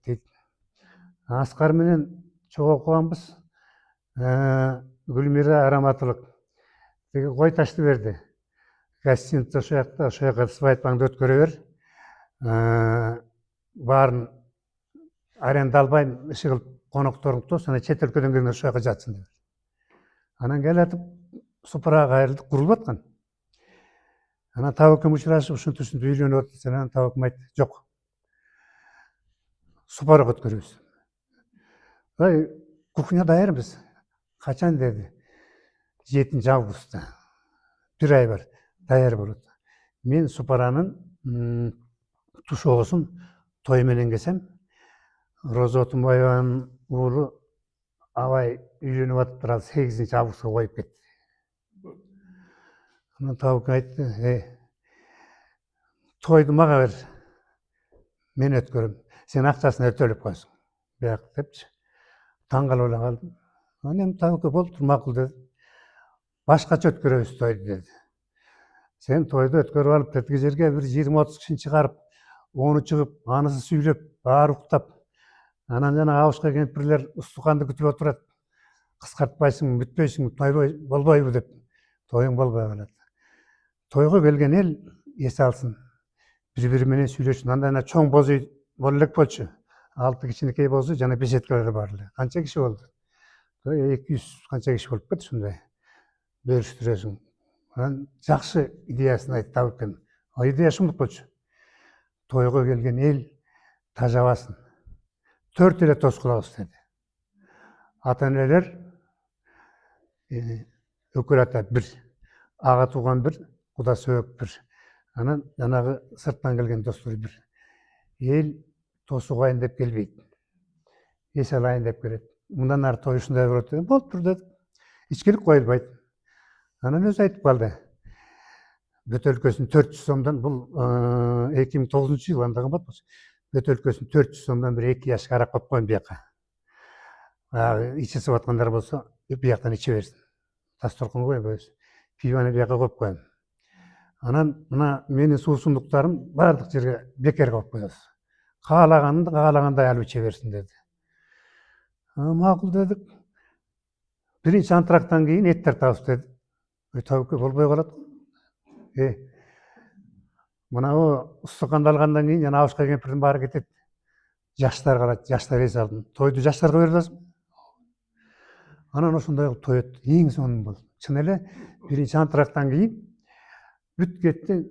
дейді. Асқар менен чоң окуганбыз. Гүлмира Араматылык деги кой ташты берди. Гостиница ошол жакка свадьбаңды өткөрө бер. Баарын аренда албайм, иши кылып конокторуңду тос, анан чет өлкөдөн келгендер ошол жака жатсын деп. Анан келатып супурага кайрылдык, курулуп аткан. Анан Табыкем учурашып, ушинтип үйлөнүп атат. Анан Табыкем айтты, жок. Супара өткөрөбүз. Кухня даярбыз. Качан деди? 7 августта. 1 ай бар, даяр болот. Мен супаранын тушоосун той менен келсем, Роза Отунбаеванын уулу Абай үйлөнүп атыптыр, ал 8 августка коюп кетти. Анан Табыкем айтты, тойду мага бер, мен өткөрөм, сен акчасын өтөлүп койсуң. Бияк депчи. Таң калып эле калдым. Анан Табыкем болуптур, макул деди. Башкача өткөрөбүз тойду деди. Сен тойду өткөрүп алып, тетиги жерге бир 20-30 кишини чыгарып, ону чыгып, анысы сүйлөп, баары уктап, анан жана абышка кемпирлер устуканды күтүп отурат. Кыскартпайсыңбы, бүтпөйсүңбү, той болбойбу деп. Тоюң болбой калат. Тойго келген эл эс алсын, бири-бири менен сүйлөшсүн. Анда чоң боз үй боло элек болчу. 6 кичинекей боз үй жана беседкалар бар эле. Канча киши болду? 200 канча киши болуп кетти ушундай. Бөлүштүрөсүң. Анан жакшы идеясын айтты Табыкем. Идея ушундук болчу. Тойго келген эл тажабасын. 4 эле тос кылабыз деди. Ата-энелер өкөл ата 1, ага тууган 1, куда сөөк 1. Анан жанагы сырттан келген достор 1. Эл тосу коеюн деп келбейт. Эс алайын деп келет. Мындан ары той ушундай болот деп. Болуптур дедик. Ичкилик коюлбайт. Анан өзү айтып калды. Бөтөлкөсүн 400 сомдон, бул 2009-жылы анда кымбат болчу. Бөтөлкөсүн 400 сомдон бир 2 ящик арак коюп коеюн бияка. Ичи сып аткандар болсо, бияктан иче берсин. Дасторконго койбойбуз. Пивону бияка коюп коем. Анан мына менин суусундуктарым баардык жерге бекер коюп коебуз. Каалаганды каалагандай алып иче берсин деди. Макул дедик. Биринчи антрактан кийин эт тартабыз деди. Табыкем болбой калат. Мынабу устуканды алгандан кийин жана абышка кемпирдин баары кетет. Жаштар калат, жаштар эс алдым. Тойду жаштарга берип атасың. Анан ошондой кылып той өттү. Эң сонун болду. Чын эле биринчи антрактан кийин бүт кетти.